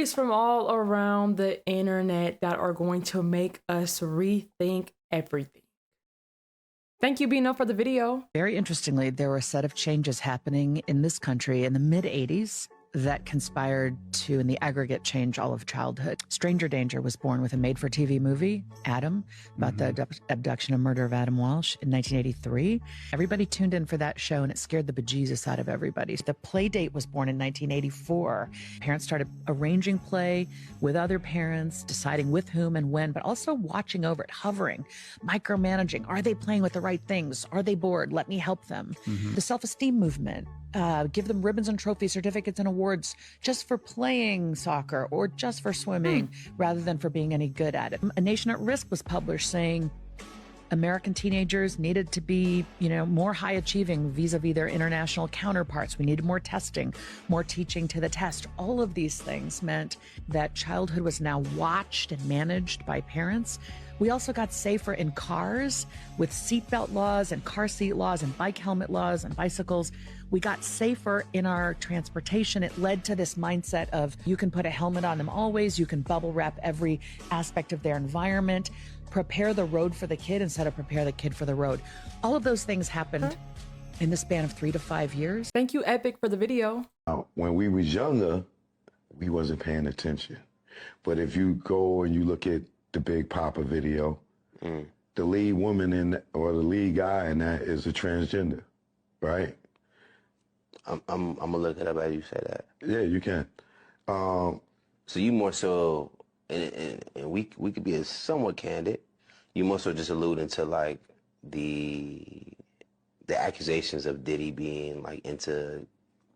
theories from all around the internet that are going to make us rethink everything. Thank you, Bino, for the video. Very interestingly, there were a set of changes happening in this country in the mid-'80s that conspired to, in the aggregate, change all of childhood. Stranger Danger was born with a made-for-TV movie, Adam, about the abduction and murder of Adam Walsh in 1983. Everybody tuned in for that show, and it scared the bejesus out of everybody. The Playdate was born in 1984. Parents started arranging play with other parents, deciding with whom and when, but also watching over it, hovering, micromanaging. Are they playing with the right things? Are they bored? Let me help them. The self-esteem movement. Give them ribbons and trophies, certificates and awards just for playing soccer or just for swimming rather than for being any good at it. A Nation at Risk was published saying American teenagers needed to be, more high achieving vis-a-vis their international counterparts. We needed more testing, more teaching to the test. All of these things meant that childhood was now watched and managed by parents. We also got safer in cars with seatbelt laws and car seat laws and bike helmet laws and bicycles. We got safer in our transportation. It led to this mindset of you can put a helmet on them always. You can bubble wrap every aspect of their environment. Prepare the road for the kid instead of prepare the kid for the road. All of those things happened in the span of 3 to 5 years. Thank you, Epic, for the video. When we was younger, we wasn't paying attention. But if you go and you look at the Big Papa video, the lead woman or the lead guy in that is a transgender, right? I'm gonna look it up as you say that. Yeah, you can. So you more so, and we could be somewhat candid. You more so just alluding to like the accusations of Diddy being like into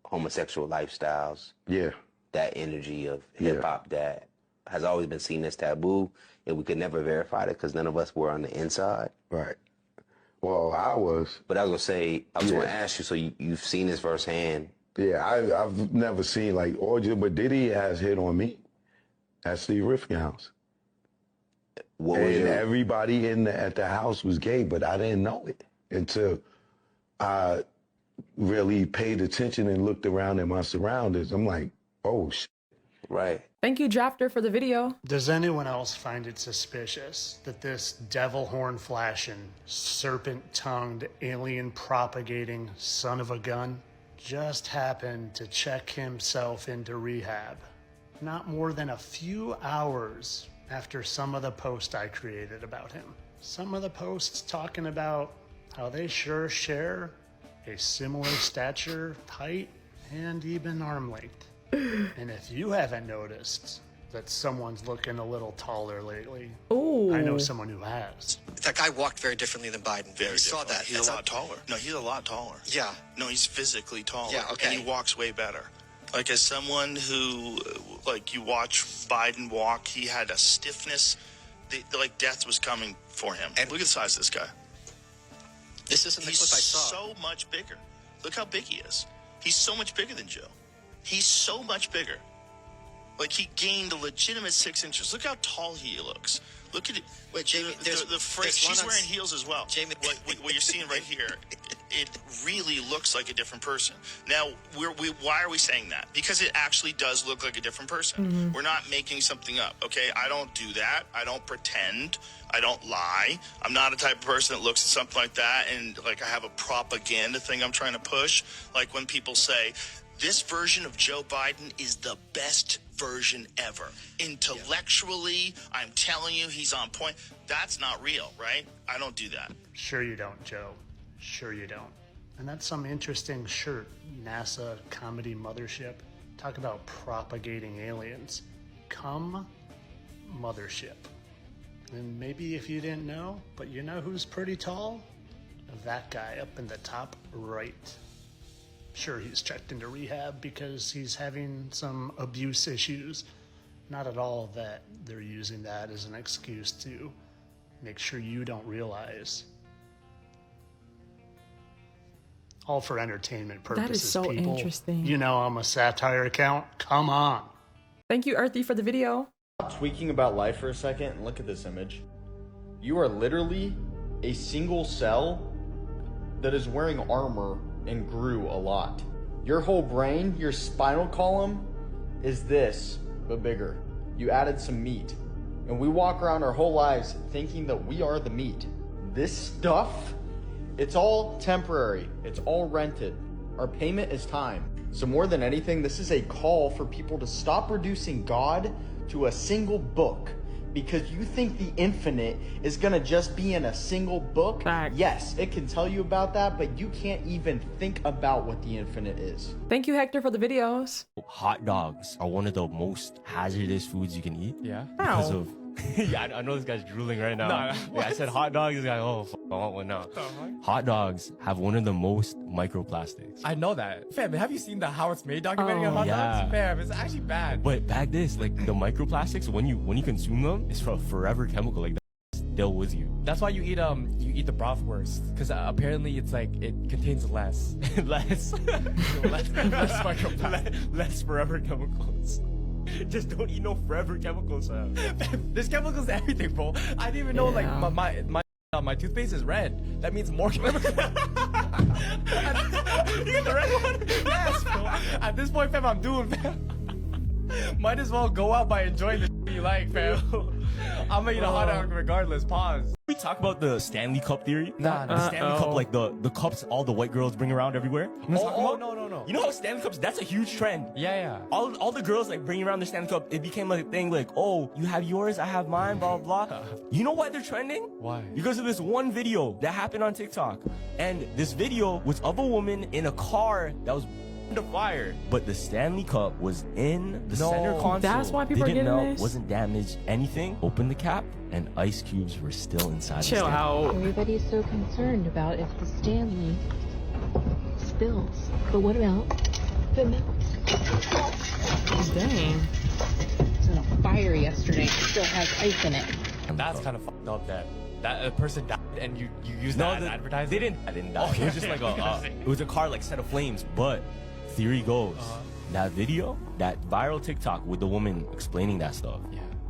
homosexual lifestyles. Yeah. That energy of hip hop that has always been seen as taboo, and we could never verify it because none of us were on the inside. Right. Well, I was. But I was gonna say, I was gonna ask you. So you've seen this firsthand? Yeah, I've never seen like orgy, but Diddy has hit on me at Steve Rifkin house. And everybody at the house was gay, but I didn't know it until I really paid attention and looked around at my surroundings. I'm like, oh shit. Right. Thank you, Drafter, for the video. Does anyone else find it suspicious that this devil horn flashing, serpent-tongued, alien-propagating son of a gun just happened to check himself into rehab not more than a few hours after some of the posts I created about him? Some of the posts talking about how they sure share a similar stature, height, and even arm length. And if you haven't noticed that someone's looking a little taller lately, I know someone who has. That guy walked very differently than Biden. Very saw that. He's a lot taller. No, he's a lot taller. Yeah. No, he's physically taller. Yeah, okay. And he walks way better. Like, as someone who, like, you watch Biden walk, he had a stiffness, like death was coming for him. And look at the size of this guy. This isn't the clip I saw. He's so much bigger. Look how big he is. He's so much bigger than Joe. He's so much bigger. Like, he gained a legitimate 6 inches. Look how tall he looks. Look at it. Wait, Jamie, the phrase, she's wearing heels as well. Jamie, what you're seeing right here, it really looks like a different person. Now, why are we saying that? Because it actually does look like a different person. We're not making something up, okay? I don't do that. I don't pretend. I don't lie. I'm not a type of person that looks at something like that and, like, I have a propaganda thing I'm trying to push. Like when people say, this version of Joe Biden is the best version ever. Intellectually, I'm telling you, he's on point. That's not real, right? I don't do that. Sure you don't, Joe. Sure you don't. And that's some interesting shirt, NASA comedy mothership. Talk about propagating aliens. Come mothership. And maybe if you didn't know, but you know who's pretty tall? That guy up in the top right. Sure, he's checked into rehab because he's having some abuse issues. Not at all that they're using that as an excuse to make sure you don't realize. All for entertainment purposes, that is so people. Interesting. You know I'm a satire account. Come on. Thank you, Earthy, for the video. Stop tweaking about life for a second and look at this image. You are literally a single cell that is wearing armor and grew a lot. Your whole brain, your spinal column, is this but bigger. You added some meat. And we walk around our whole lives thinking that we are the meat. This stuff, it's all temporary. It's all rented. Our payment is time. So more than anything, this is a call for people to stop reducing God to a single book. Because you think the infinite is gonna just be in a single book. Fact. Yes, it can tell you about that, but you can't even think about what the infinite is. Thank you, Hector, for the videos. Hot dogs are one of the most hazardous foods you can eat. Yeah. Because Ow. of yeah, I know this guy's drooling right now. Yeah, I said hot dogs. He's like, oh, I want one now. Hot dogs have one of the most microplastics. I know that. Fam, have you seen the How It's Made documentary on hot yeah. dogs? Fam, it's actually bad. But back this, like the microplastics, when you consume them, it's a forever chemical. Like that's still with you. That's why you eat the bratwurst, because apparently it's like it contains less less microplastics. Less forever chemicals. Just don't eat no forever chemicals. There's chemicals in everything, bro. I didn't even know like my toothpaste is red. That means more chemicals. You get the red one? Yes, bro. At this point, fam, I'm doomed, fam. Might as well go out by enjoying the shit you like, fam. I'm gonna eat a hot dog regardless. Pause. We talk about the Stanley Cup theory. Nah. The Stanley Cup, like the cups all the white girls bring around everywhere. No. You know how Stanley Cups? That's a huge trend. Yeah. All the girls like bringing around the Stanley Cup. It became like a thing. Like, oh, you have yours, I have mine. Blah blah blah. You know why they're trending? Why? Because of this one video that happened on TikTok, and this video was of a woman in a car that was to fire, but the Stanley Cup was in the center console. That's why people are didn't getting melt, this? wasn't damaged, anything. Open the cap, and ice cubes were still inside. Chill the Stanley. out. Everybody's so concerned about if the Stanley spills. But what about if it melts? Dang. It was in a fire yesterday. It still has ice in it. That's kind of fucked up that a person died and you use that as advertising. They didn't die. It was just like it was a car like set of flames. But theory goes, that video, that viral TikTok with the woman explaining that stuff,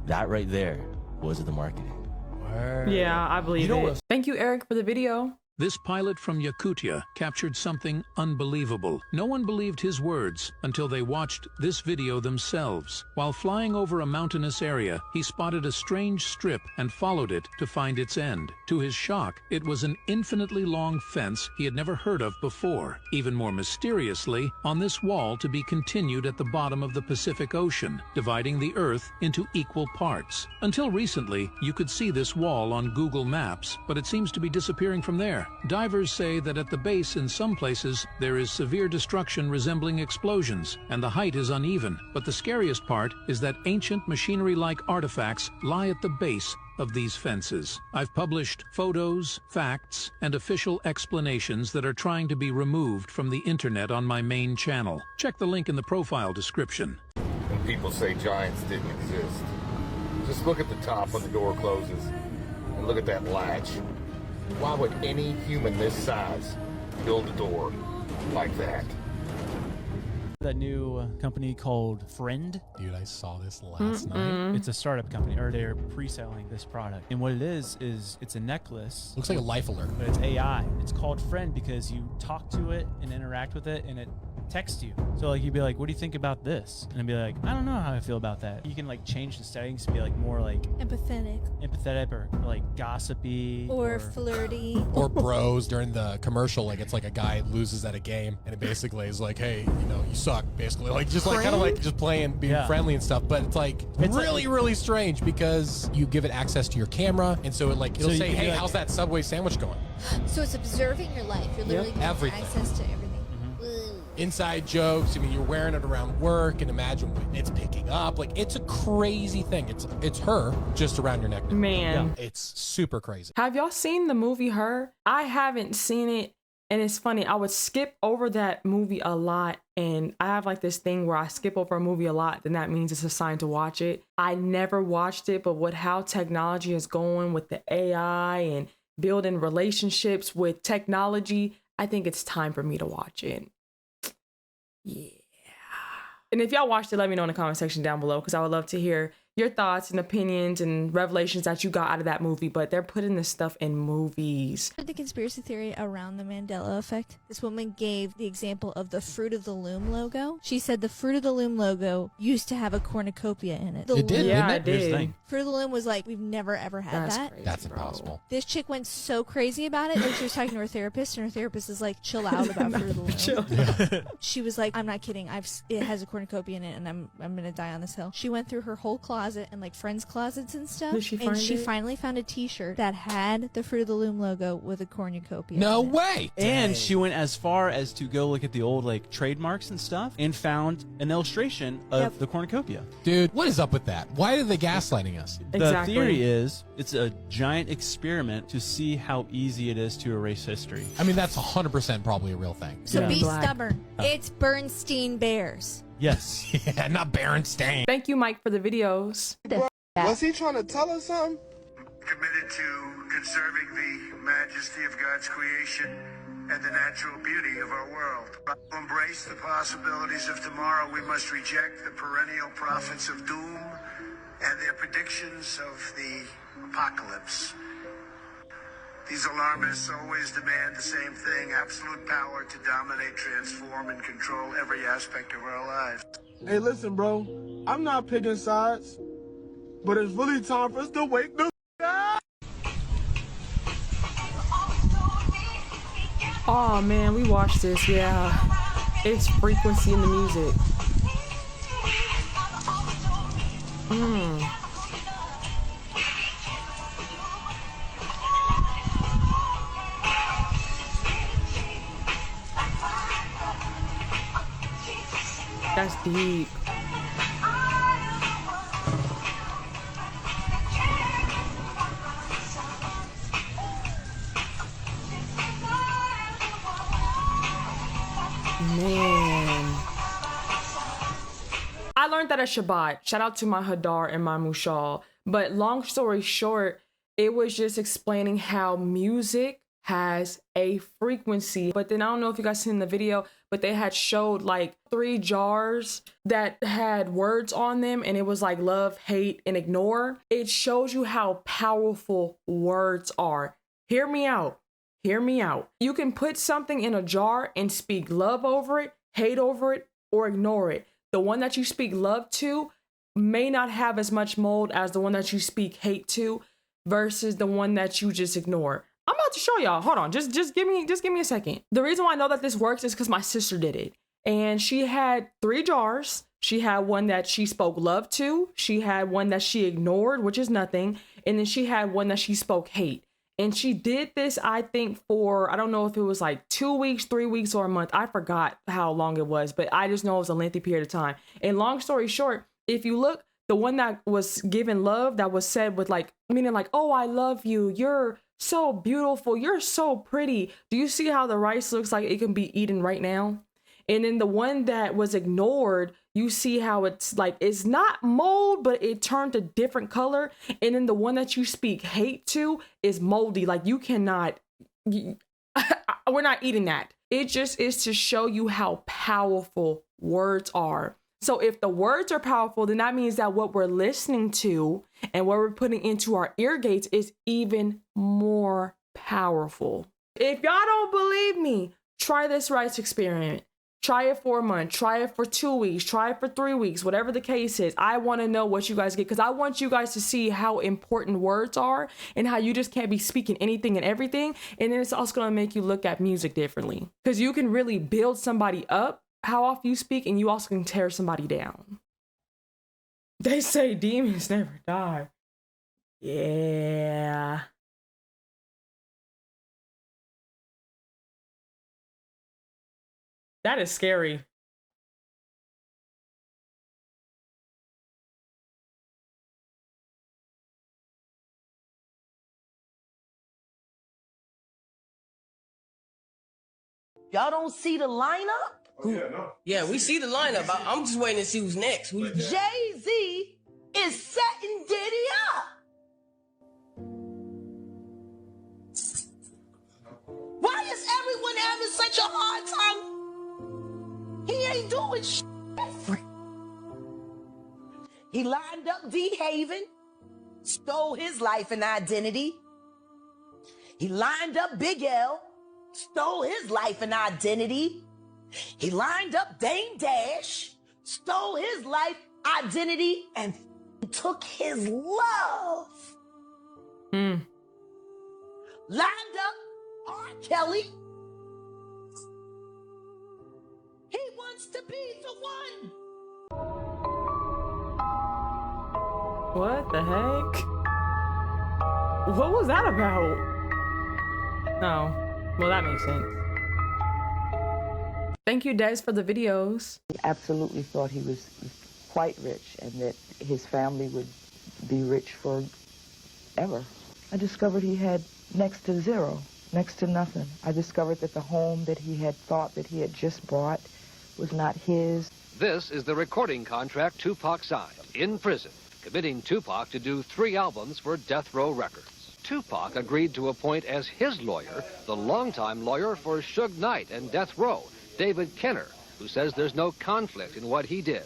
that right there was the marketing. Word. Yeah, I believe it. Thank you, Eric, for the video. This pilot from Yakutia captured something unbelievable. No one believed his words until they watched this video themselves. While flying over a mountainous area, he spotted a strange strip and followed it to find its end. To his shock, it was an infinitely long fence he had never heard of before. Even more mysteriously, on this wall to be continued at the bottom of the Pacific Ocean, dividing the Earth into equal parts. Until recently, you could see this wall on Google Maps, but it seems to be disappearing from there. Divers say that at the base in some places there is severe destruction resembling explosions, and the height is uneven. But the scariest part is that ancient machinery-like artifacts lie at the base of these fences. I've published photos, facts, and official explanations that are trying to be removed from the internet on my main channel. Check the link in the profile description. When people say giants didn't exist, just look at the top when the door closes and look at that latch. Why would any human this size build a door like that? That new company called Friend. Dude, I saw this last night. It's a startup company, or they're pre-selling this product. And what it is it's a necklace. Looks like a life alert. But it's AI. It's called Friend because you talk to it and interact with it, and it texts you. So like you'd be like, what do you think about this? And I'd be like, I don't know how I feel about that. You can like change the settings to be like more like empathetic or like gossipy or flirty or bros during the commercial. Like it's like a guy loses at a game and it basically is like, hey, you know, you suck, basically. Like just like kind of like just playing, being friendly and stuff. But it's like really strange because you give it access to your camera, and so it'll say, hey, how's that Subway sandwich going? So it's observing your life. You're literally giving everything. access to everything. Inside jokes. I mean, you're wearing it around work, and imagine what it's picking up. Like, it's a crazy thing. It's her just around your neck. Man. It's super crazy. Have y'all seen the movie Her? I haven't seen it, and it's funny. I would skip over that movie a lot, and I have like this thing where I skip over a movie a lot, then that means it's a sign to watch it. I never watched it, but with how technology is going with the AI and building relationships with technology, I think it's time for me to watch it. Yeah. And if y'all watched it, let me know in the comment section down below because I would love to hear your thoughts and opinions and revelations that you got out of that movie, but they're putting this stuff in movies. The conspiracy theory around the Mandela effect. This woman gave the example of the Fruit of the Loom logo. She said the Fruit of the Loom logo used to have a cornucopia in it. It did, yeah, didn't it it? did. Fruit of the Loom was like, we've never ever had That's that. crazy, That's bro. impossible. This chick went so crazy about it that she was talking to her therapist, and her therapist is like, chill out about Fruit of the Loom. She was like, I'm not kidding. It has a cornucopia in it, and I'm gonna die on this hill. She went through her whole closet and like friends' closets and stuff, Did she and find she it? finally found a T-shirt that had the Fruit of the Loom logo with a cornucopia. No in it. way. And she went as far as to go look at the old like trademarks and stuff and found an illustration of the cornucopia. Dude, what is up with that? Why are they gaslighting us? The theory is it's a giant experiment to see how easy it is to erase history. I mean, that's 100% probably a real thing. So be Black. stubborn. It's Bernstein Bears. Yes. Yeah, not Berenstain. Thank you, Mike, for the videos. Was he trying to tell us something? Committed to conserving the majesty of God's creation and the natural beauty of our world. To embrace the possibilities of tomorrow, we must reject the perennial prophets of doom and their predictions of the apocalypse. These alarmists always demand the same thing, absolute power to dominate, transform, and control every aspect of our lives. Hey, listen, bro. I'm not picking sides, but it's really time for us to wake the up. Oh man, we watched this. Yeah, it's frequency in the music. That's deep. Man. I learned that at Shabbat. Shout out to my Hadar and my Mushal. But long story short, it was just explaining how music has a frequency. But then I don't know if you guys seen the video, but they had showed like 3 jars that had words on them, and it was like love, hate, and ignore. It shows you how powerful words are. Hear me out. Hear me out. You can put something in a jar and speak love over it, hate over it, or ignore it. The one that you speak love to may not have as much mold as the one that you speak hate to versus the one that you just ignore. I'm about to show y'all. Hold on. Just give me a second. The reason why I know that this works is because my sister did it. And she had 3 jars. She had one that she spoke love to. She had one that she ignored, which is nothing. And then she had one that she spoke hate. And she did this, I think, for, I don't know if it was like 2 weeks, 3 weeks, or a month. I forgot how long it was, but I just know it was a lengthy period of time. And long story short, if you look, the one that was given love, that was said with like, meaning like, oh, I love you. You're so beautiful. You're so pretty. Do you see how the rice looks like it can be eaten right now? And then the one that was ignored, you see how it's like, it's not mold, but it turned a different color. And then the one that you speak hate to is moldy. Like you cannot, we're not eating that. It just is to show you how powerful words are. So if the words are powerful, then that means that what we're listening to and what we're putting into our ear gates is even more powerful. If y'all don't believe me, try this rice experiment. Try it for a month, try it for 2 weeks, try it for 3 weeks, whatever the case is. I want to know what you guys get because I want you guys to see how important words are and how you just can't be speaking anything and everything. And then it's also going to make you look at music differently because you can really build somebody up how often you speak, and you also can tear somebody down. They say demons never die. Yeah. That is scary. Y'all don't see the lineup? Yeah, we see the lineup. I'm just waiting to see who's next. Jay-Z is setting Diddy up. Why is everyone having such a hard time? He ain't doing shit. He He lined up D. Haven, stole his life and identity. He lined up Big L, stole his life and identity. He lined up Dame Dash, stole his life, identity, and took his love. Lined up R. Kelly. He wants to be the one. What the heck? What was that about? Oh, well, that makes sense. Thank you, Des, for the videos. He absolutely thought he was quite rich and that his family would be rich forever. I discovered he had next to zero, next to nothing. I discovered that the home that he had thought that he had just bought was not his. This is the recording contract Tupac signed in prison, committing Tupac to do 3 albums for Death Row Records. Tupac agreed to appoint as his lawyer the longtime lawyer for Suge Knight and Death Row, David Kenner, who says there's no conflict in what he did.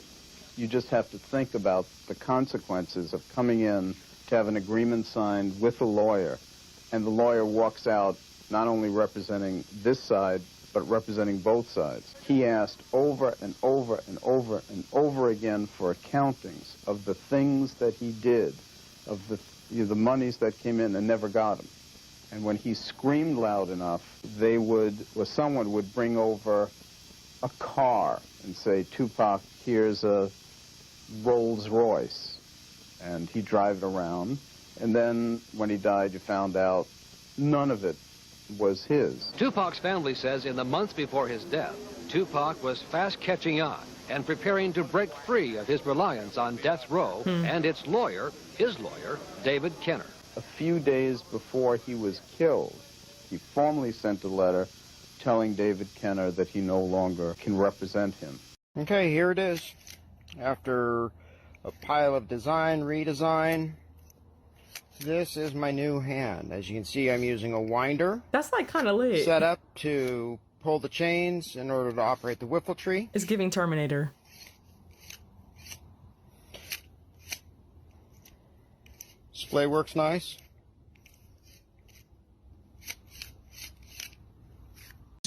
You just have to think about the consequences of coming in to have an agreement signed with a lawyer, and the lawyer walks out not only representing this side, but representing both sides. He asked over and over and over and over again for accountings of the things that he did, of the monies that came in and never got him. And when he screamed loud enough, someone would bring over a car and say, Tupac, here's a Rolls Royce. And he'd drive it around. And then when he died, you found out none of it was his. Tupac's family says in the months before his death, Tupac was fast catching on and preparing to break free of his reliance on Death Row and its lawyer, his lawyer, David Kenner. A few days before he was killed, he formally sent a letter telling David Kenner that he no longer can represent him. Okay, here it is. After a pile of design, redesign, this is my new hand. As you can see, I'm using a winder. That's like kind of lit. Set up to pull the chains in order to operate the whiffle tree. It's giving Terminator. Display works nice.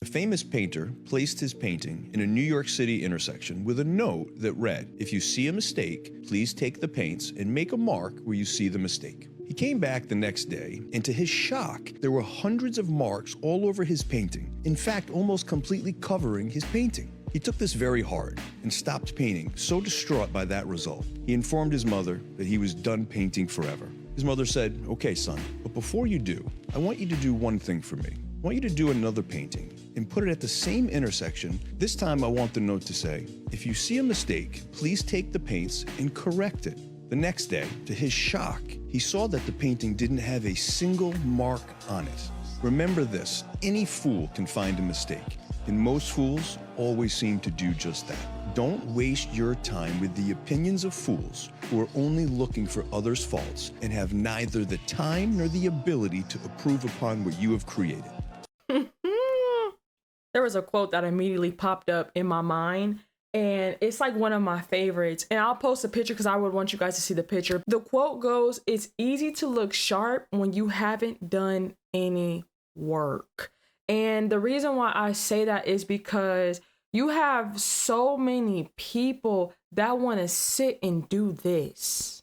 A famous painter placed his painting in a New York City intersection with a note that read, "If you see a mistake, please take the paints and make a mark where you see the mistake." He came back the next day, and to his shock, there were hundreds of marks all over his painting, in fact, almost completely covering his painting. He took this very hard and stopped painting, so distraught by that result. He informed his mother that he was done painting forever. His mother said, "Okay, son, but before you do, I want you to do one thing for me. I want you to do another painting and put it at the same intersection. This time I want the note to say, if you see a mistake, please take the paints and correct it." The next day, to his shock, he saw that the painting didn't have a single mark on it. Remember this, any fool can find a mistake, and most fools always seem to do just that. Don't waste your time with the opinions of fools who are only looking for others' faults and have neither the time nor the ability to improve upon what you have created. There was a quote that immediately popped up in my mind, and it's like one of my favorites. And I'll post a picture because I would want you guys to see the picture. The quote goes, "It's easy to look sharp when you haven't done any work." And the reason why I say that is because you have so many people that want to sit and do this,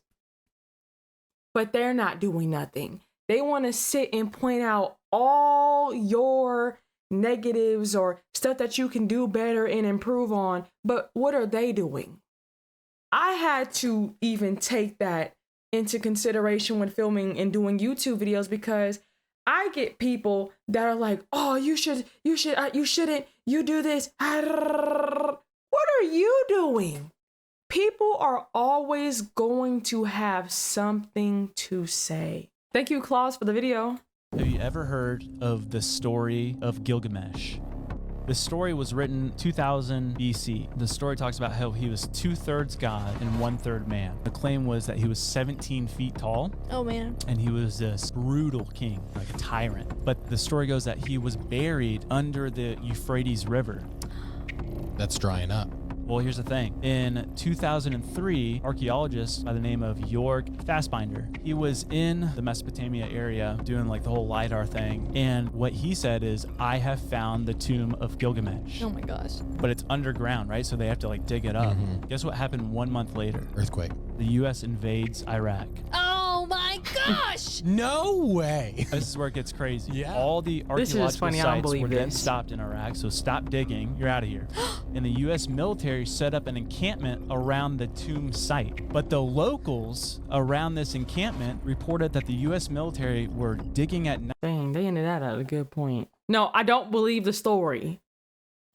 but they're not doing nothing. They want to sit and point out all your negatives or stuff that you can do better and improve on, but what are they doing? I had to even take that into consideration when filming and doing YouTube videos, because I get people that are like, "Oh, you shouldn't, you do this." What are you doing? People are always going to have something to say. Thank you, Claus, for the video. Have you ever heard of the story of Gilgamesh? The story was written 2000 BC. The story talks about how he was 2/3 God and 1/3 man. The claim was that he was 17 feet tall. Oh, man. And he was this brutal king, like a tyrant. But the story goes that he was buried under the Euphrates River. That's drying up. Well, here's the thing. In 2003, archaeologist by the name of Youre Fassbinder, he was in the Mesopotamia area doing like the whole LiDAR thing. And what he said is, I have found the Tomb of Gilgamesh. Oh my gosh. But it's underground, right? So they have to like dig it up. Guess what happened 1 month later? Earthquake. The US invades Iraq. Oh my gosh! No way. This is where it gets crazy. Yeah. All the This is archaeological funny, I don't sites believe were then this. stopped in Iraq, so stop digging, you're out of here. And the US military set up an encampment around the tomb site. But the locals around this encampment reported that the US military were digging at night. Dang, they ended that at a good point. No, I don't believe the story.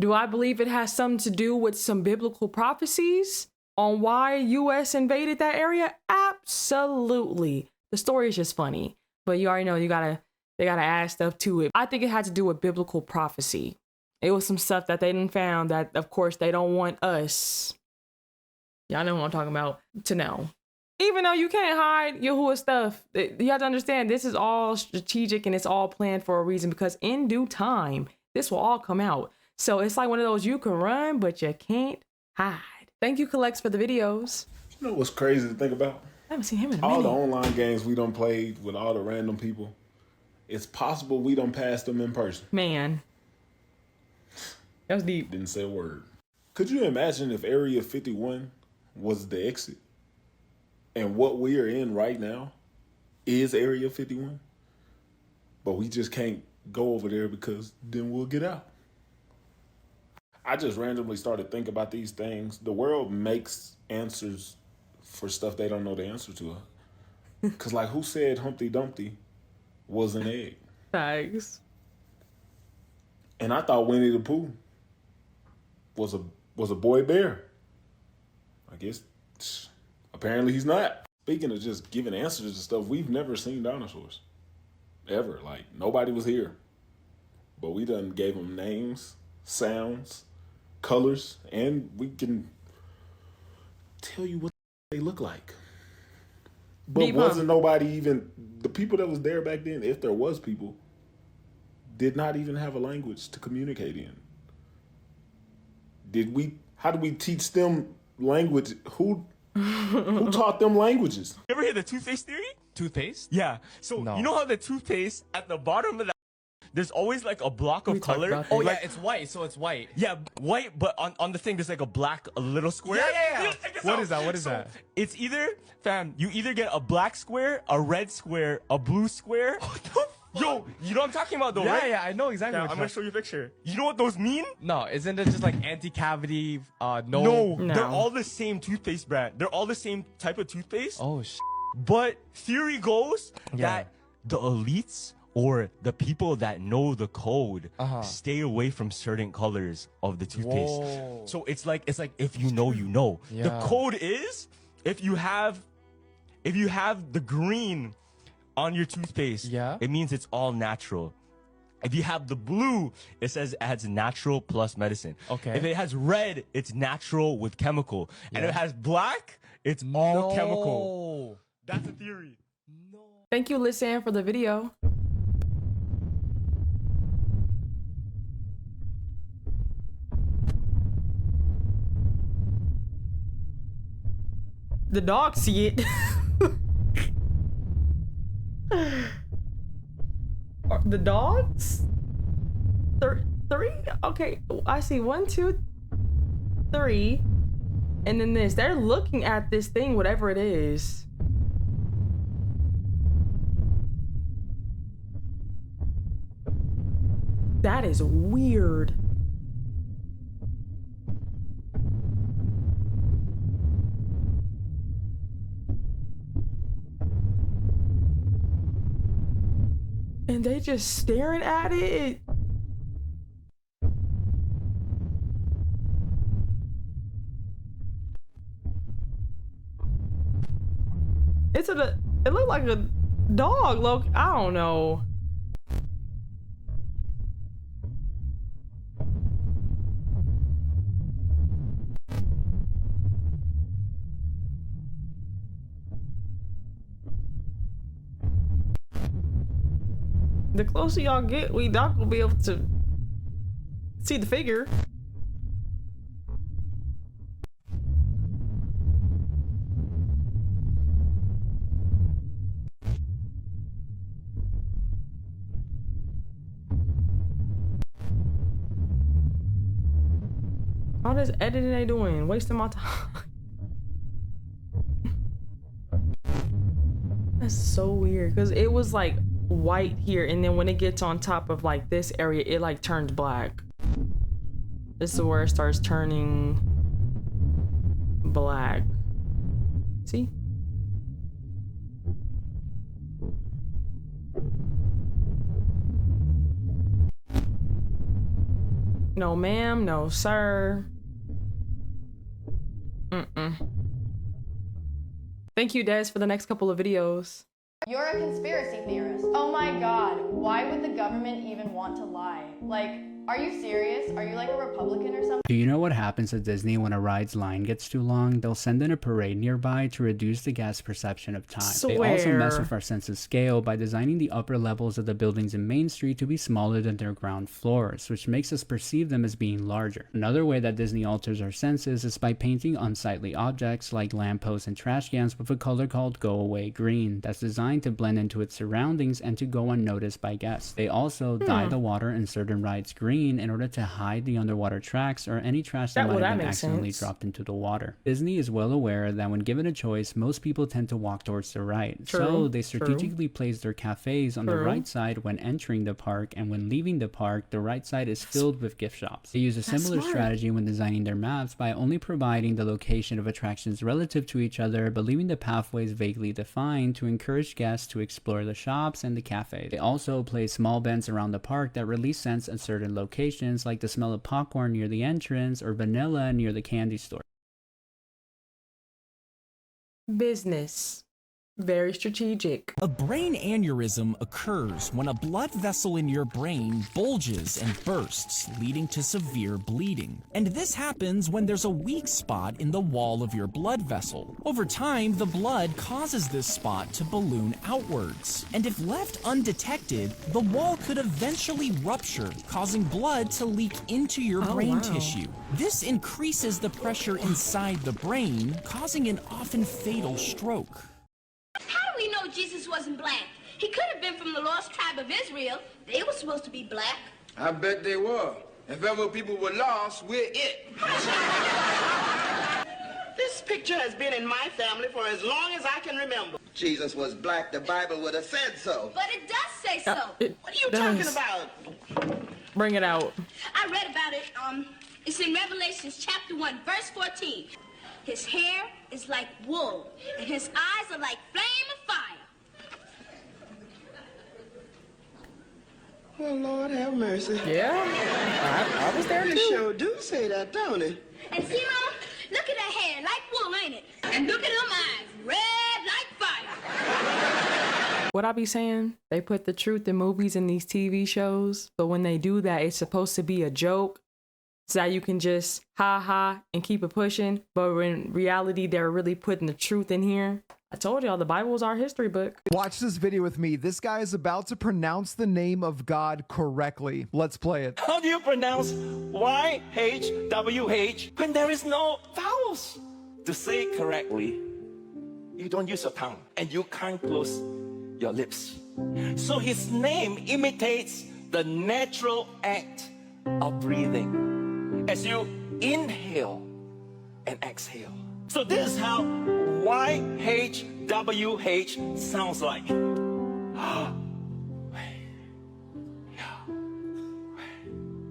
Do I believe it has something to do with some biblical prophecies on why US invaded that area? Absolutely. The story is just funny, but you already know they gotta add stuff to it. I think it had to do with biblical prophecy. It was some stuff that they didn't found that, of course, they don't want us, y'all know what I'm talking about, to know. Even though you can't hide Yahuwah stuff, you have to understand this is all strategic and it's all planned for a reason, because in due time, this will all come out. So it's like one of those, you can run, but you can't hide. Thank you, Collex, for the videos. You know what's crazy to think about? I haven't seen him in a all minute. the online games we done played with all the random people, it's possible we done passed them in person. Man. That was deep. Didn't say a word. Could you imagine if Area 51 was the exit? And what we are in right now is Area 51? But we just can't go over there because then we'll get out. I just randomly started thinking about these things. The world makes answers for stuff they don't know the answer to. Because, like, who said Humpty Dumpty was an egg? Thanks. And I thought Winnie the Pooh was a boy bear. I guess, apparently he's not. Speaking of just giving answers to stuff, we've never seen dinosaurs. Ever. Like, nobody was here. But we done gave them names, sounds, colors, and we can tell you what they look like. But Deep, wasn't nobody even, the people that was there back then, if there was people, did not even have a language to communicate in. How did we teach them language? Who taught them languages? You ever hear the Toothpaste Theory? Toothpaste? Yeah. So No. you know how the toothpaste at the bottom of the there's always like a block of color. Oh, yeah, Like, it's white, so it's white. yeah, white, but on the thing there's like a little square. Yeah. Check this What out. is that? What is So, that? It's either, fam, you either get a black square, a red square, a blue square. Yo, you know what I'm talking about though, right? Yeah, I know exactly Yeah, what I'm you're gonna show you a picture. You know what those mean? No, isn't it just like anti-cavity, No, they're all the same toothpaste brand. They're all the same type of toothpaste. Oh, But theory goes Yeah. that the elites or the people that know the code stay away from certain colors of the toothpaste. Whoa. So it's like if you know, you know. The Yeah. code is if you have the green on your toothpaste, it means it's all natural. If you have the blue, it says it has natural plus medicine. Okay. If it has red, it's natural with chemical. And if it has black, it's all chemical. That's a theory. Thank you, Lisanne, for the video. The dogs see it. The dogs? Three? Okay, I see 1, 2, 3. And then this. They're looking at this thing, whatever it is. That is weird. And they just staring at it. It looked like a dog. Look, I don't know. The closer y'all get, we not gonna be able to see the figure. All this editing they doing, wasting my time. That's so weird, because it was like white here, and then when it gets on top of like this area, it like turns black. This is where it starts turning black. See? No ma'am, no sir. Thank you, Des, for the next couple of videos. You're a conspiracy theorist. Oh my god, why would the government even want to lie? Like, are you serious? Are you like a Republican or something? Do you know what happens at Disney when a ride's line gets too long? They'll send in a parade nearby to reduce the guest's perception of time. They also mess with our sense of scale by designing the upper levels of the buildings in Main Street to be smaller than their ground floors, which makes us perceive them as being larger. Another way that Disney alters our senses is by painting unsightly objects like lampposts and trash cans with a color called Go Away Green that's designed to blend into its surroundings and to go unnoticed by guests. They also dye the water in certain rides green in order to hide the underwater tracks or any trash that might have been accidentally dropped into the water. Disney is well aware that when given a choice, most people tend to walk towards the right. So they strategically place their cafes on the right side when entering the park, and when leaving the park, the right side is filled with gift shops. They use a similar strategy when designing their maps by only providing the location of attractions relative to each other, but leaving the pathways vaguely defined to encourage guests to explore the shops and the cafes. They also place small bends around the park that release scents at certain locations, like the smell of popcorn near the entrance or vanilla near the candy store. Business. Very strategic. A brain aneurysm occurs when a blood vessel in your brain bulges and bursts, leading to severe bleeding. And this happens when there's a weak spot in the wall of your blood vessel. Over time, the blood causes this spot to balloon outwards. And if left undetected, the wall could eventually rupture, causing blood to leak into your brain tissue. This increases the pressure inside the brain, causing an often fatal stroke. How do we know Jesus wasn't black? He could have been from the lost tribe of Israel. They were supposed to be black. I bet they were. If ever people were lost, we're it. This picture has been in my family for as long as I can remember. Jesus was black, the Bible would have said so. But it does say so. What are you talking about? Bring it out. I read about it. It's in Revelations chapter 1, verse 14. His hair is like wool, and his eyes are like flame of fire. Well, Lord have mercy. Yeah, I was there too. You sure do say that, don't it? And see, Mama, look at her hair, like wool, ain't it? And look at them eyes, red like fire. What I be saying? They put the truth in movies and these TV shows, but when they do that, it's supposed to be a joke. So that you can just ha and keep it pushing, but in reality, they're really putting the truth in here. I told y'all the Bible is our history book. Watch this video with me. This guy is about to pronounce the name of God correctly. Let's play it. How do you pronounce YHWH when there is no vowels? To say it correctly, you don't use your tongue and you can't close your lips. So his name imitates the natural act of breathing as you inhale and exhale. So this is how YHWH sounds like.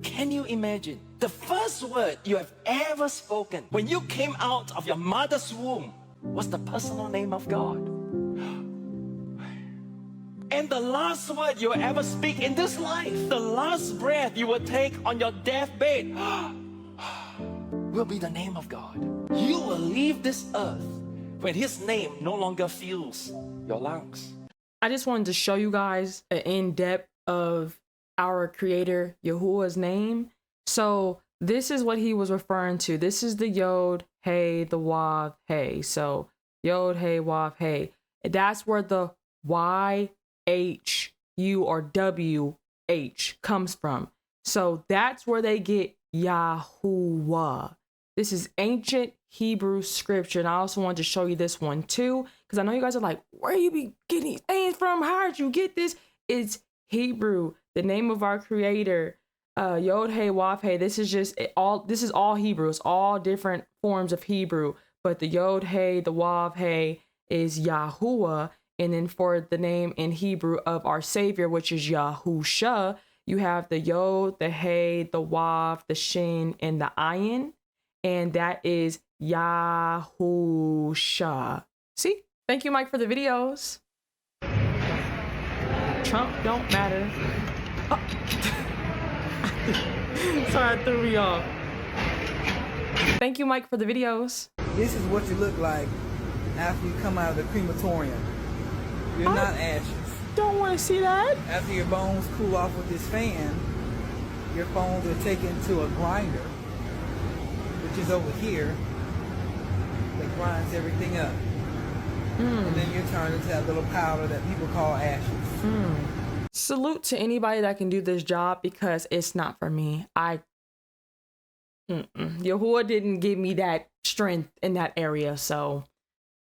Can you imagine the first word you have ever spoken when you came out of your mother's womb was the personal name of God? And the last word you will ever speak in this life, the last breath you will take on your deathbed, will be the name of God. You will leave this earth when his name no longer fills your lungs. I just wanted to show you guys an in-depth of our creator, Yahwehs Name. So this is what he was referring to. This is the Yod, Hey, the Wav, Hey. So Yod, Hey, Wav, Hey. That's where the Y-H-U or W-H comes from. So that's where they get Yahuwah. This is ancient Hebrew scripture. And I also wanted to show you this one too, because I know you guys are like, where you be getting these things from? How did you get this? It's Hebrew, the name of our creator. Yod Hey Wav Hey. This is all Hebrew. It's all different forms of Hebrew, but the Yod Hey, the Wav Hey is Yahuwah. And then for the name in Hebrew of our Savior, which is Yahusha, you have the Yod, the Hey, the Wav, the Shin, and the Ayin. And that is Yahusha. See? Thank you, Mike, for the videos. Trump don't matter. Oh. Sorry, I threw me off. Thank you, Mike, for the videos. This is what you look like after you come out of the crematorium. You're not ashes. Don't want to see that. After your bones cool off with this fan, your bones are taken to a grinder, which is over here, that grinds everything up. And then you're turned into that little powder that people call ashes. Salute to anybody that can do this job, because it's not for me. Yahuwah didn't give me that strength in that area, so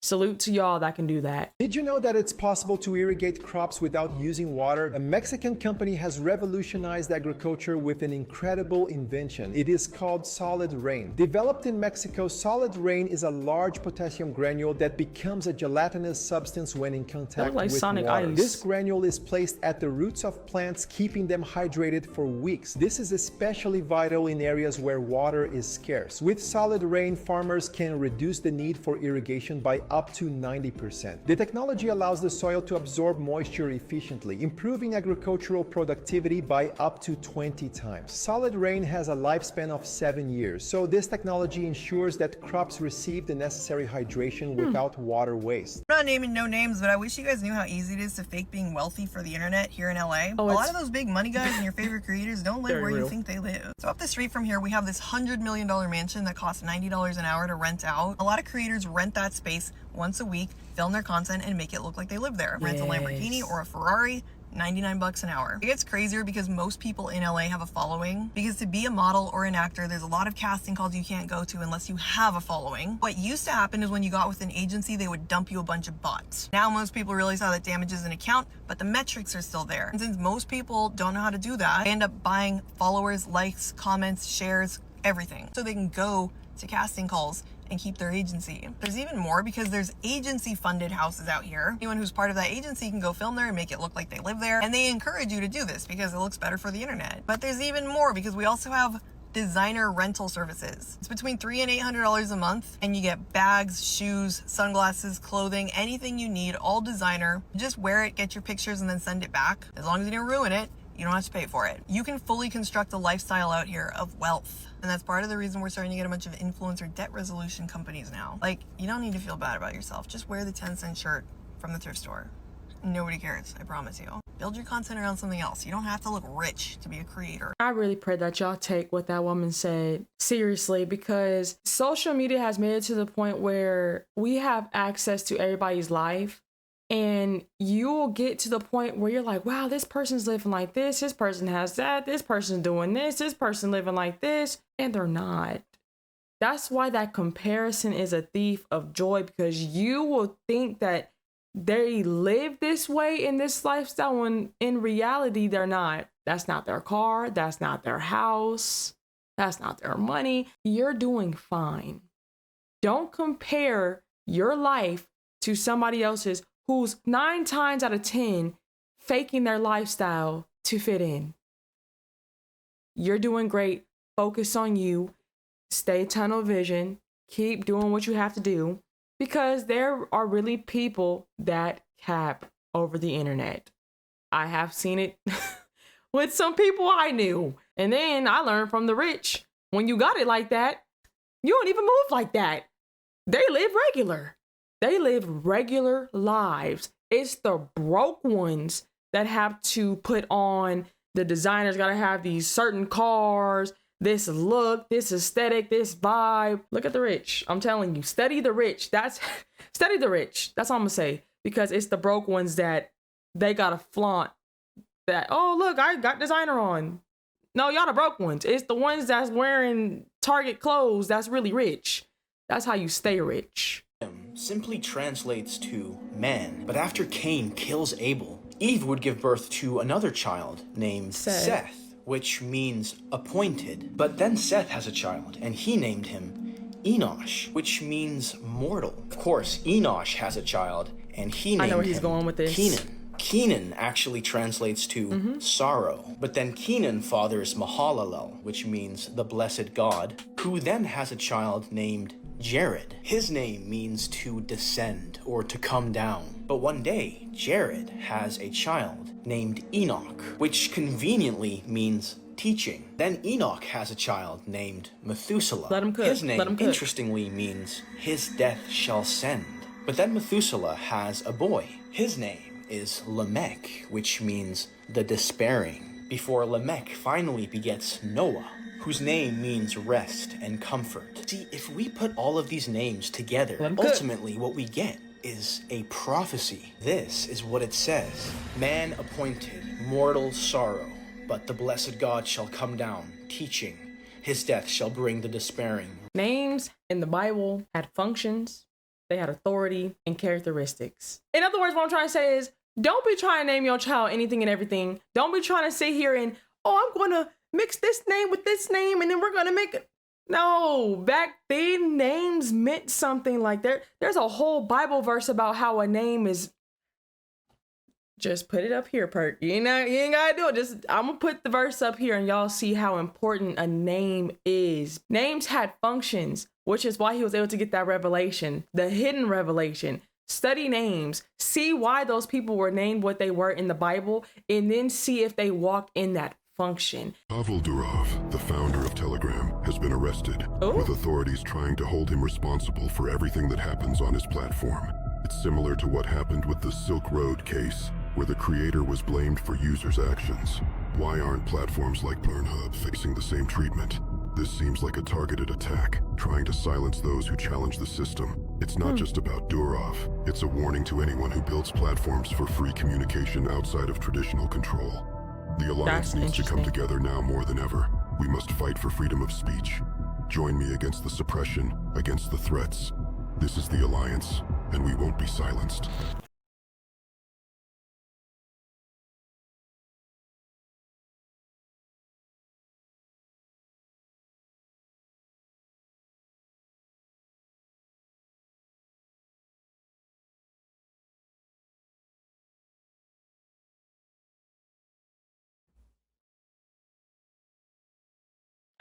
salute to y'all that can do that. Did you know that it's possible to irrigate crops without using water? A Mexican company has revolutionized agriculture with an incredible invention. It is called Solid Rain. Developed in Mexico, Solid Rain is a large potassium granule that becomes a gelatinous substance when in contact with Sonic water. Ice. This granule is placed at the roots of plants, keeping them hydrated for weeks. This is especially vital in areas where water is scarce. With Solid Rain, farmers can reduce the need for irrigation by up to 90%. The technology allows the soil to absorb moisture efficiently, improving agricultural productivity by up to 20 times. Solid Rain has a lifespan of 7 years, so this technology ensures that crops receive the necessary hydration without water waste. I'm not naming no names, but I wish you guys knew how easy it is to fake being wealthy for the internet here in LA. A lot of those big money guys and your favorite creators don't live where you think they live. So up the street from here, we have this $100 million mansion that costs $90 an hour to rent out. A lot of creators rent that space once a week, film their content, and make it look like they live there. Rent a Lamborghini or a Ferrari, $99 an hour. It gets crazier because most people in LA have a following, because to be a model or an actor, there's a lot of casting calls you can't go to unless you have a following. What used to happen is when you got with an agency, they would dump you a bunch of bots. Now most people realize how that damages an account, but the metrics are still there. And since most people don't know how to do that, they end up buying followers, likes, comments, shares, everything, so they can go to casting calls and keep their agency. There's even more, because there's agency funded houses out here. Anyone who's part of that agency can go film there and make it look like they live there, and they encourage you to do this because it looks better for the internet. But there's even more, because we also have designer rental services. It's between $300 and $800 a month, and you get bags, shoes, sunglasses, clothing, anything you need, all designer. Just wear it, get your pictures, and then send it back. As long as you didn't ruin it, you don't have to pay for it. You can fully construct a lifestyle out here of wealth. And that's part of the reason we're starting to get a bunch of influencer debt resolution companies now. Like, you don't need to feel bad about yourself. Just wear the 10-cent shirt from the thrift store. Nobody cares, I promise you. Build your content around something else. You don't have to look rich to be a creator. I really pray that y'all take what that woman said seriously, because social media has made it to the point where we have access to everybody's life. And you will get to the point where you're like, wow, this person's living like this person has that, this person's doing this person living like this, and they're not. That's why that comparison is a thief of joy, because you will think that they live this way in this lifestyle when in reality they're not. That's not their car, that's not their house, that's not their money. You're doing fine. Don't compare your life to somebody else's who's 9 times out of 10 faking their lifestyle to fit in. You're doing great. Focus on you. Stay tunnel vision. Keep doing what you have to do, because there are really people that cap over the internet. I have seen it with some people I knew. And then I learned from the rich, when you got it like that, you don't even move like that. They live regular. They live regular lives. It's the broke ones that have to put on, the designers got to have these certain cars, this look, this aesthetic, this vibe. Look at the rich. I'm telling you, study the rich. Study the rich. That's all I'm gonna say, because it's the broke ones that they got to flaunt that, oh, look, I got designer on. No, y'all the broke ones. It's the ones that's wearing Target clothes that's really rich. That's how you stay rich. Simply translates to man. But after Cain kills Abel, Eve would give birth to another child named Seth, which means appointed. But then Seth has a child, and he named him Enosh, which means mortal. Of course, Enosh has a child, and he named him going with this. Kenan. Kenan actually translates to sorrow, but then Kenan fathers Mahalalel, which means the blessed God, who then has a child named Jared. His name means to descend or to come down. But one day, Jared has a child named Enoch, which conveniently means teaching. Then Enoch has a child named Methuselah. Let him cook. His name, Let him cook. interestingly, means his death shall send. But then Methuselah has a boy. His name is Lamech, which means the despairing, before Lamech finally begets Noah, whose name means rest and comfort. See, if we put all of these names together, ultimately what we get is a prophecy. This is what it says. Man appointed, mortal sorrow, but the blessed God shall come down, teaching. His death shall bring the despairing. Names in the Bible had functions, they had authority and characteristics. In other words, what I'm trying to say is, don't be trying to name your child anything and everything. Don't be trying to sit here and, oh, I'm going to mix this name with this name and then we're going to make it. No, back then names meant something. Like there's a whole Bible verse about how a name is. Just put it up here, Perk. You ain't gotta do it. I'm gonna put the verse up here and y'all see how important a name is. Names had functions, which is why he was able to get that revelation, the hidden revelation. Study names, see why those people were named what they were in the Bible, and then see if they walk in that function. Pavel Durov, the founder of Telegram, has been arrested, with authorities trying to hold him responsible for everything that happens on his platform. It's similar to what happened with the Silk Road case, where the creator was blamed for users' actions. Why aren't platforms like Pornhub facing the same treatment? This seems like a targeted attack, trying to silence those who challenge the system. It's not just about Durov. It's a warning to anyone who builds platforms for free communication outside of traditional control. The Alliance needs to come together now more than ever. We must fight for freedom of speech. Join me against the suppression, against the threats. This is the Alliance, and we won't be silenced.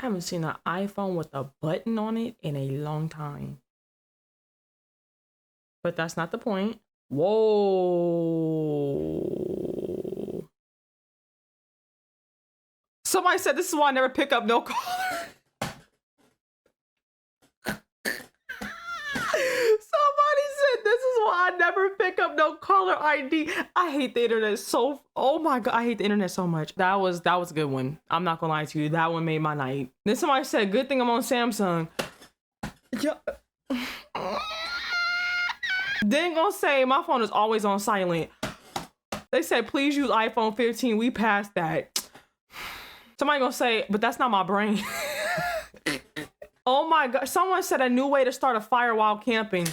I haven't seen an iPhone with a button on it in a long time. But that's not the point. Whoa. Somebody said this is why I never pick up no caller. Somebody said this is why I never pick up no caller ID. I hate the internet so. Oh my god, I hate the internet so much. That was a good one. I'm not gonna lie to you. That one made my night. Then somebody said, "Good thing I'm on Samsung." Yeah. Then gonna say my phone is always on silent. They said, "Please use iPhone 15." We passed that. Somebody gonna say, "But that's not my brain." Oh my god! Someone said a new way to start a fire while camping.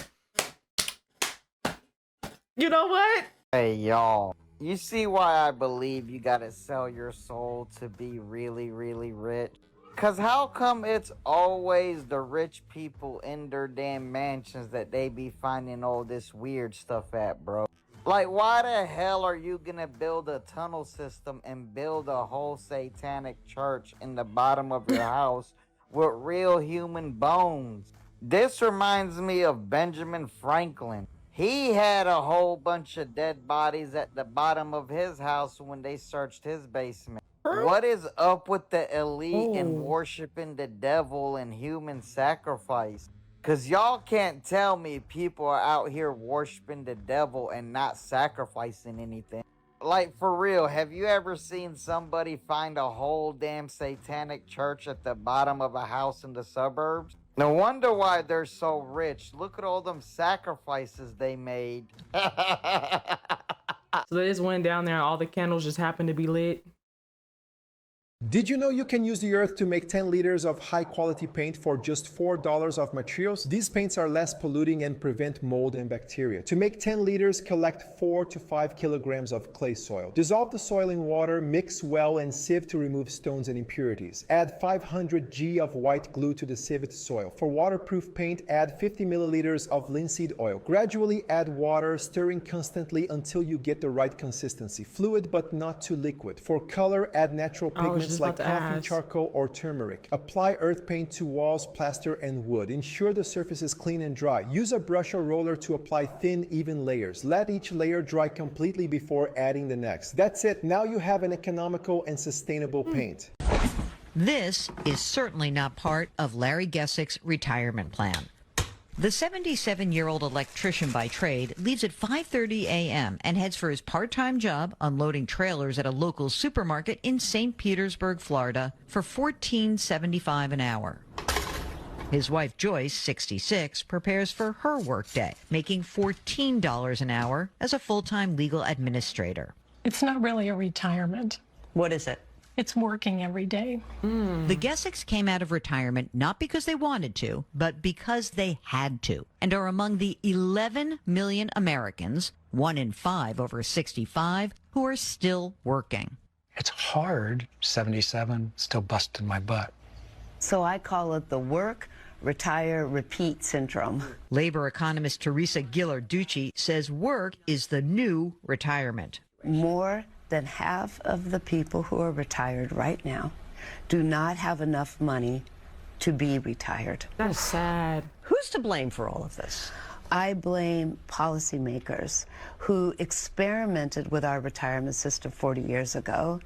You know what? Hey y'all, you see why I believe you gotta sell your soul to be really, really rich? Cause how come it's always the rich people in their damn mansions that they be finding all this weird stuff at, bro? Like, why the hell are you gonna build a tunnel system and build a whole satanic church in the bottom of your house with real human bones? This reminds me of Benjamin Franklin. He had a whole bunch of dead bodies at the bottom of his house when they searched his basement. What is up with the elite and worshiping the devil and human sacrifice? Cause y'all can't tell me people are out here worshiping the devil and not sacrificing anything. Like, for real, have you ever seen somebody find a whole damn satanic church at the bottom of a house in the suburbs? No wonder why they're so rich. Look at all them sacrifices they made. So they just went down there and all the candles just happened to be lit. Did you know you can use the earth to make 10 liters of high quality paint for just $4 of materials? These paints are less polluting and prevent mold and bacteria. To make 10 liters, collect 4 to 5 kilograms of clay soil. Dissolve the soil in water, mix well, and sieve to remove stones and impurities. Add 500 g of white glue to the sieved soil. For waterproof paint, add 50 milliliters of linseed oil. Gradually add water, stirring constantly until you get the right consistency. Fluid but not too liquid. For color, add natural pigments like coffee, charcoal, or turmeric. Apply earth paint to walls, plaster, and wood. Ensure the surface is clean and dry. Use a brush or roller to apply thin, even layers. Let each layer dry completely before adding the next. That's it. Now you have an economical and sustainable paint. This is certainly not part of Larry Gessick's retirement plan. The 77-year-old electrician by trade leaves at 5:30 a.m. and heads for his part-time job unloading trailers at a local supermarket in St. Petersburg, Florida for $14.75 an hour. His wife Joyce, 66, prepares for her workday, making $14 an hour as a full-time legal administrator. It's not really a retirement. What is it? It's working every day. The Gessicks came out of retirement not because they wanted to, but because they had to, and are among the 11 million Americans, 1 in 5 over 65, who are still working. It's hard, 77, still busting my butt. So I call it the work, retire, repeat syndrome. Labor economist Teresa Ghilarducci says work is the new retirement. More than half of the people who are retired right now do not have enough money to be retired. That's sad. Who's to blame for all of this? I blame policymakers who experimented with our retirement system 40 years ago,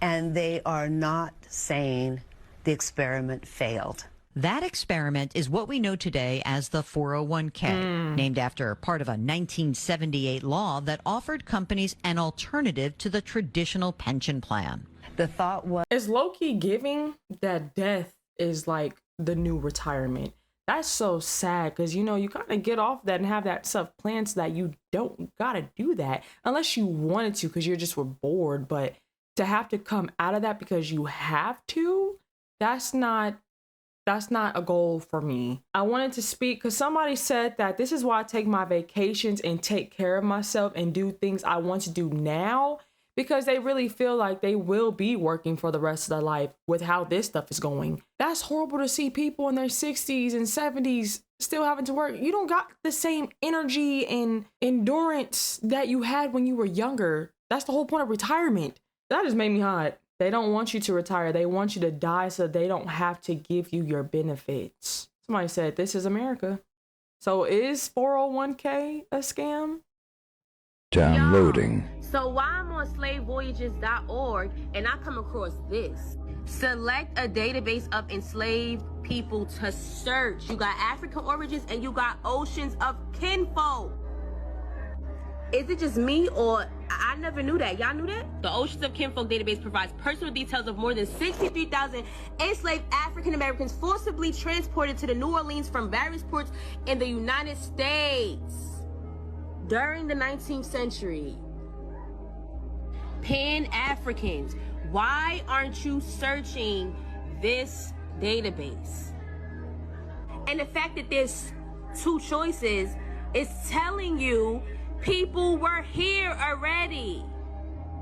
and they are not saying the experiment failed. That experiment is what we know today as the 401k, named after part of a 1978 law that offered companies an alternative to the traditional pension plan. The thought was... Is low-key giving that death is like the new retirement? That's so sad because, you know, you kind of get off that and have that stuff planned so that you don't got to do that unless you wanted to because you just were bored. But to have to come out of that because you have to, that's not a goal for me. I wanted to speak because somebody said that this is why I take my vacations and take care of myself and do things I want to do now, because they really feel like they will be working for the rest of their life with how this stuff is going. That's horrible to see people in their 60s and 70s still having to work. You don't got the same energy and endurance that you had when you were younger. That's the whole point of retirement. That just made me hot. They don't want you to retire. They want you to die so they don't have to give you your benefits. Somebody said, this is America. So is 401k a scam? Downloading. So while I'm on slavevoyages.org and I come across this, select a database of enslaved people to search. You got African origins and you got oceans of kinfolk. Is it just me or I never knew that? Y'all knew that? The Oceans of Kinfolk database provides personal details of more than 63,000 enslaved African Americans forcibly transported to the New Orleans from various ports in the United States during the 19th century. Pan-Africans, why aren't you searching this database? And the fact that there's two choices is telling you people were here already.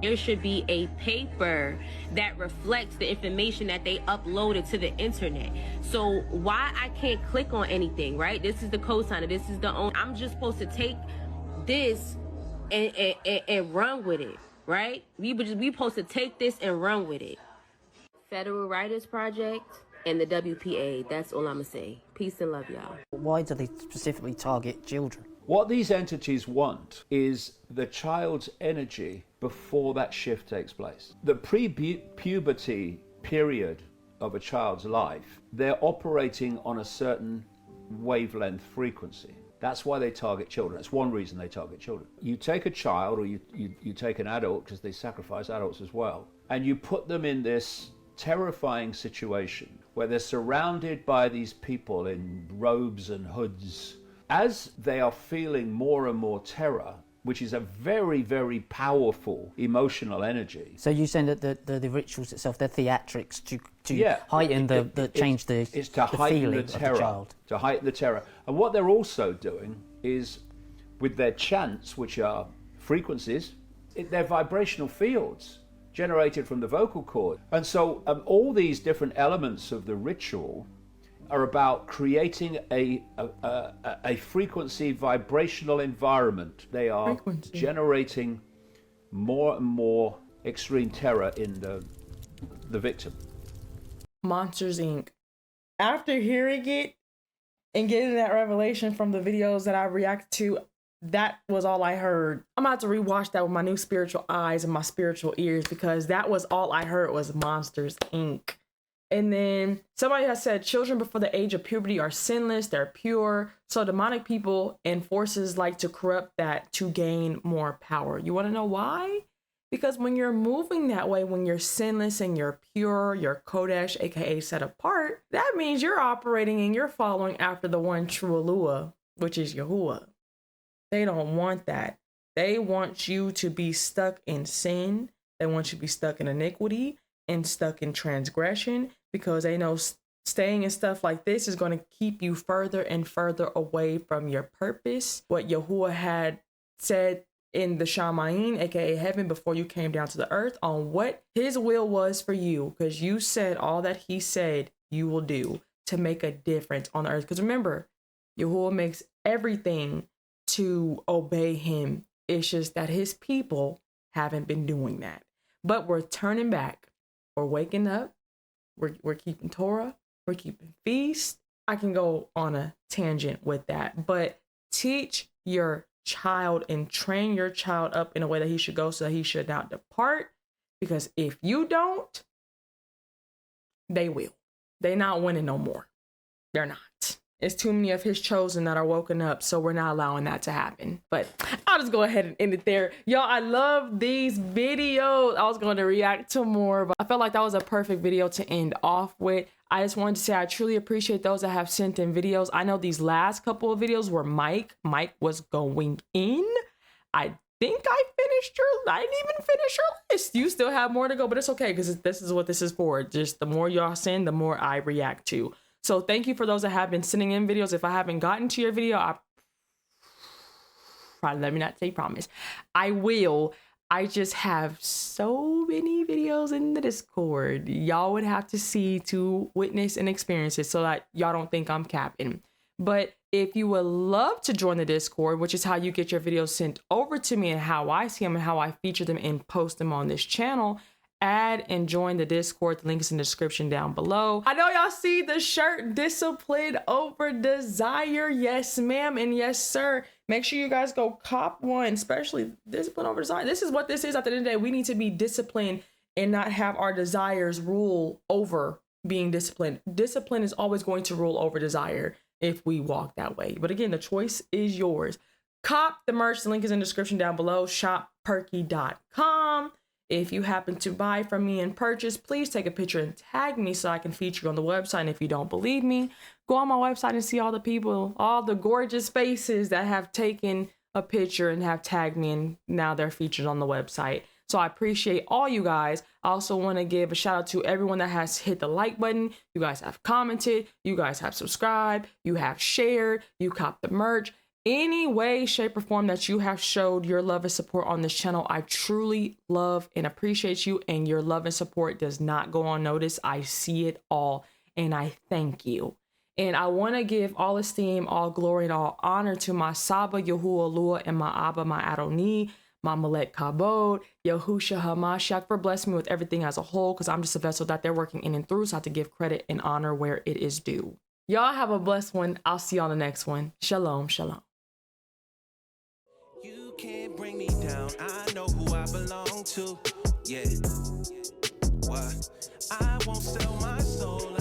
There should be a paper that reflects the information that they uploaded to the internet. So why I can't click on anything, right? This is the cosigner, this is the owner. I'm just supposed to take this and run with it, right? We supposed to take this and run with it. Federal Writers Project and the WPA, that's all I'm gonna say. Peace and love, y'all. Why do they specifically target children? What these entities want is the child's energy before that shift takes place. The pre-puberty period of a child's life, they're operating on a certain wavelength frequency. That's why they target children. That's one reason they target children. You take a child or you take an adult, because they sacrifice adults as well, and you put them in this terrifying situation where they're surrounded by these people in robes and hoods. As they are feeling more and more terror, which is a very, very powerful emotional energy. So you're saying that the rituals itself, they're theatrics to heighten change the it's to heighten feeling the of the terror, child. to heighten the terror. And what they're also doing is, with their chants, which are frequencies, they're vibrational fields generated from the vocal cord. And so all these different elements of the ritual are about creating a frequency vibrational environment. They are generating more and more extreme terror in the victim. Monsters Inc. After hearing it and getting that revelation from the videos that I react to, that was all I heard. I'm about to rewatch that with my new spiritual eyes and my spiritual ears, because that was all I heard was Monsters Inc. And then somebody has said children before the age of puberty are sinless, they're pure. So demonic people and forces like to corrupt that to gain more power. You want to know why? Because when you're moving that way, when you're sinless and you're pure, you're Kodesh, aka set apart, that means you're operating and you're following after the one true Alua, which is Yahuwah. They don't want that. They want you to be stuck in sin. They want you to be stuck in iniquity and stuck in transgression, because they know staying in stuff like this is going to keep you further and further away from your purpose. What Yahuwah had said in the Shamayim, aka heaven, before you came down to the earth, on what his will was for you, because you said all that he said you will do to make a difference on the earth. Because remember, Yahuwah makes everything to obey him. It's just that his people haven't been doing that. But we're turning back. We're waking up. We're keeping Torah. We're keeping feast. I can go on a tangent with that. But teach your child and train your child up in a way that he should go, so that he should not depart. Because if you don't, they will. They're not winning no more. They're not. It's too many of his chosen that are woken up, so we're not allowing that to happen. But I'll just go ahead and end it there. Y'all, I love these videos. I was going to react to more, but I felt like that was a perfect video to end off with. I just wanted to say I truly appreciate those that have sent in videos. I know these last couple of videos were Mike was going in. I think I didn't even finish your list. You still have more to go, but it's okay, because this is what this is for. Just the more y'all send, the more I react to. So thank you for those that have been sending in videos. If I haven't gotten to your video, let me not say promise. I will. I just have so many videos in the Discord. Y'all would have to see to witness and experience it, so that y'all don't think I'm capping. But if you would love to join the Discord, which is how you get your videos sent over to me and how I see them and how I feature them and post them on this channel, add and join the Discord. The link is in the description down below. I know y'all see the shirt, Discipline Over Desire. Yes, ma'am, and yes, sir. Make sure you guys go cop one, especially Discipline Over Desire. This is what this is at the end of the day. We need to be disciplined and not have our desires rule over being disciplined. Discipline is always going to rule over desire if we walk that way. But again, the choice is yours. Cop the merch. The link is in the description down below. Shopperkyy.com. If you happen to buy from me and purchase, please take a picture and tag me so I can feature you on the website. And if you don't believe me, go on my website and see all the people, all the gorgeous faces that have taken a picture and have tagged me, and now they're featured on the website. So I appreciate all you guys. I also want to give a shout out to everyone that has hit the like button. You guys have commented, you guys have subscribed, you have shared, you copped the merch. Any way, shape, or form that you have showed your love and support on this channel, I truly love and appreciate you, and your love and support does not go unnoticed. I see it all, and I thank you. And I want to give all esteem, all glory, and all honor to my Saba, Yahuwah Lua, and my Abba, my Adoni, my Malek Kabod, Yahusha Hamashiach, for blessing me with everything as a whole, because I'm just a vessel that they're working in and through, so I have to give credit and honor where it is due. Y'all have a blessed one. I'll see you on the next one. Shalom, shalom. Can't bring me down. I know who I belong to. Yeah. What? I won't sell my soul.